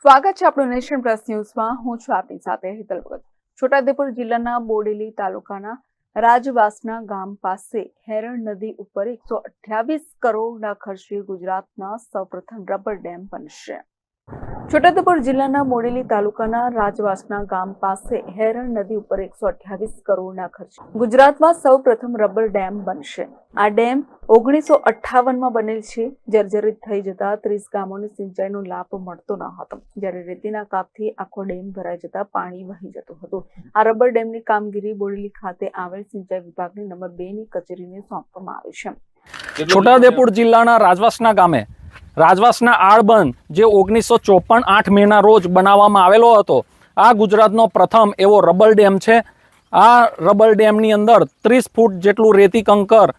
સ્વાગત છે આપણું નેશન પ્લસ ન્યૂઝમાં। હું છું આપની સાથે હિતલ ભગત। છોટાઉદેપુર જિલ્લાના બોડેલી તાલુકાના રાજવાસના ગામ પાસે હેરણ નદી ઉપર 128 કરોડના ખર્ચે ગુજરાતના સૌપ્રથમ રબર ડેમ બનશે। છોટાઉદેપુર જિલ્લાના બોડેલી તાલુકાના રાજવાસના ગામ પાસે હેરણ નદી ઉપર 128 કરોડના ખર્ચે ગુજરાતમાં સૌપ્રથમ રબર ડેમ બનશે। આ ડેમ 1958માં બનેલ છે। જર્જરિત થઈ જતા 30 ગામોને સિંચાઈનો લાભ મળતો ન હતો, જ્યારે રેતીના કાપથી આખો ડેમ ભરાઈ જતા પાણી વહી જતું હતું। આ રબર ડેમની કામગીરી બોડેલી ખાતે આવેલ સિંચાઈ વિભાગની નંબર 2ની કચેરીને સોંપવામાં આવી છે। છોટાઉદેપુર જિલ્લાના રાજવાસના ગામે રાજવાસના આળબંધ જે 1954 8 મેના રોજ બનાવવામાં આવેલો હતો, આ ગુજરાતનો પ્રથમ એવો રબર ડેમ છે। આ રબર ડેમની અંદર 30 ફૂટ જેટલું રેતી કંકર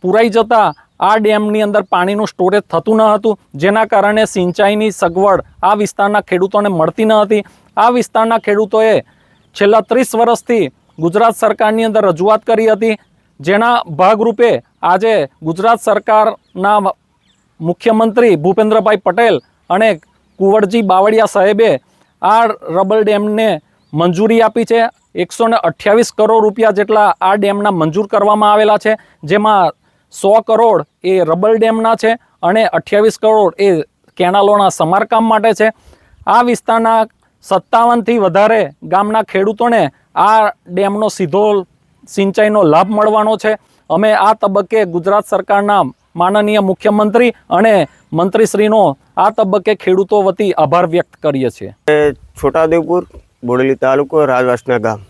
પુરાઈ જતા આ ડેમની અંદર પાણીનું સ્ટોરેજ થતું ન હતું, જેના કારણે સિંચાઈની સગવડ આ વિસ્તારના ખેડૂતોને મળતી ન હતી। આ વિસ્તારના ખેડૂતોએ છેલ્લા 30 વર્ષથી ગુજરાત સરકારની અંદર રજૂઆત કરી હતી, જેના ભાગરૂપે આજે ગુજરાત સરકારના મુખ્યમંત્રી ભૂપેન્દ્રભાઈ પટેલ અને કુંવરજી બાવળિયા સાહેબે આ રબર ડેમને મંજૂરી આપી છે। 128 કરોડ રૂપિયા જેટલા આ ડેમના મંજૂર કરવામાં આવેલા છે, જેમાં 100 કરોડ એ રબર ડેમના છે અને 28 કરોડ એ કેનાલોના સમારકામ માટે છે। આ વિસ્તારના 57થી વધારે ગામના ખેડૂતોને આ ડેમનો સીધો સિંચાઈનો લાભ મળવાનો છે। અમે આ તબક્કે ગુજરાત સરકારના માનનીય મુખ્યમંત્રી અને મંત્રીશ્રીનો આ તબક્કે ખેડૂતો વતી આભાર વ્યક્ત કરીએ છીએ। છોટાઉદેપુર બોડેલી તાલુકો રાજવાસના ગામ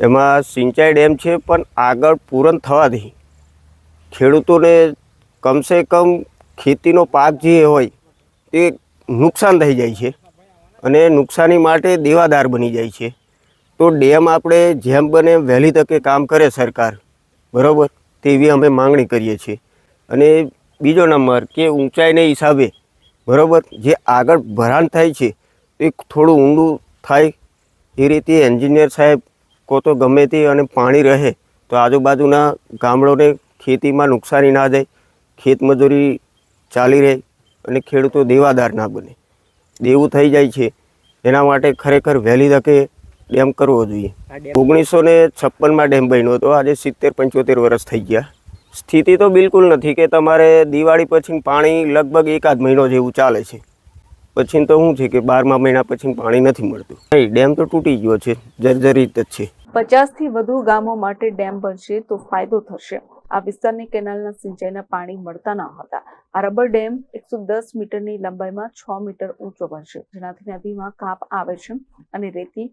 એમાં સિંચાઈ ડેમ છે, પણ આગળ પૂરણ થવાથી ખેડૂતોને કમસે કમ ખેતીનો પાક જે હોય તે નુકસાન થઈ જાય છે અને નુકસાની માટે દેવાદાર બની જાય છે। તો ડેમ આપણે જેમ બને વહેલી તકે કામ કરે સરકાર, બરાબર, તેવી અમે માંગણી કરીએ છીએ। અને બીજો નંબર કે ઊંચાઈને હિસાબે, બરાબર, જે આગળ ભરાણ થાય છે એ થોડું ઊંડું થાય એ રીતે એન્જિનિયર સાહેબ કો તો ગમે તે અને પાણી રહે તો આજુબાજુના ગામડોને ખેતીમાં નુકસાની ના જાય, ખેતમજૂરી ચાલી રહે અને ખેડૂતો દેવાદાર ના બને। દેવું થઈ જાય છે, એના માટે ખરેખર વહેલી તકે ડેમ કરવો જોઈએ। 1956માં ડેમ બન્યો હતો, આજે 70-75 વર્ષ થઈ ગયા। સ્થિતિ તો બિલકુલ નથી કે તમારે દિવાળી પછી પાણી લગભગ એકાદ મહિનો જેવું ચાલે છે, પછી તો શું છે કે 12મા મહિના પછી પાણી નથી મળતું। નહીં, ડેમ તો તૂટી ગયો છે, જર્જરિત જ છે। 50થી વધુ ગામો માટે ડેમ બનશે તો ફાયદો થશે। આ વિસ્તારની કેનાલના સિંચાઈના પાણી મળતા ન હતા। આ રબર ડેમ 110 મીટરની લંબાઈમાં 6 મીટર ઊંચો બનશે, જેનાથી નદીમાં કાપ આવે છે અને રેતી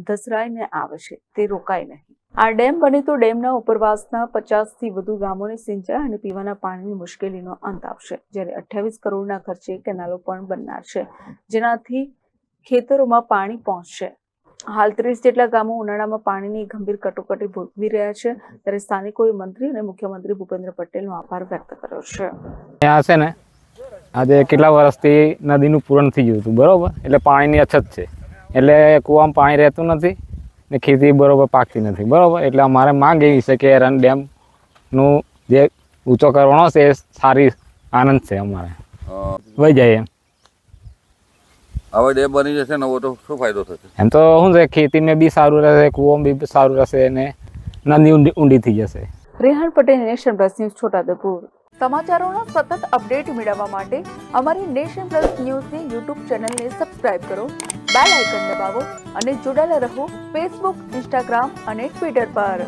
ધસરાઈને આવે છે, તે રોકાય નહીં। આ ડેમ બને તો ડેમના ઉપરવાસના 50થી વધુ ગામોને સિંચાઈ અને પીવાના પાણીની મુશ્કેલીનો અંત આવશે, જ્યારે 28 કરોડના ખર્ચે કેનાલો પણ બનનાર છે, જેનાથી ખેતરોમાં પાણી પહોંચશે। હાલ 30 જેટલા ગામો ઉનાળામાં પાણીની ગંભીર કટોકટી ભોગવી રહ્યા છે, ત્યારે સ્થાનિકોએ મંત્રી અને મુખ્યમંત્રી ભૂપેન્દ્ર પટેલનો આભાર વ્યક્ત કર્યો છે। ત્યાં છે ને આજે કેટલા વર્ષથી નદીનું પૂરણ થઈ ગયું હતું, બરાબર, એટલે પાણીની અછત છે, એટલે કૂવામાં પાણી રહેતું નથી ને ખેતી બરાબર પાકતી નથી, બરાબર। એટલે અમારે માંગ એવી છે કે હેરણ ડેમનું જે ઊંચો કરવાનો છે એ સારી આનંદ છે અમારે, વહી જાય એમ। હવે ડેમ બની જશે ને તો શું ફાયદો થશે? એમ તો શું છે, ખેતીમાં બી સારું રહેશે, કૂવામાં બી સારું રહેશે અને નદી ઊંડી થઈ જશે। Rehan Patel, nation plus news, Chhota Udepur. સમાચારોના સતત અપડેટ મેળવવા માટે અમારી નેશન પ્લસ ન્યૂઝની યુટ્યુબ ચેનલને સબસ્ક્રાઇબ કરો, બેલ આઇકન દબાવો અને જોડાયેલા રહો ફેસબુક, ઇન્સ્ટાગ્રામ અને ટ્વિટર પર।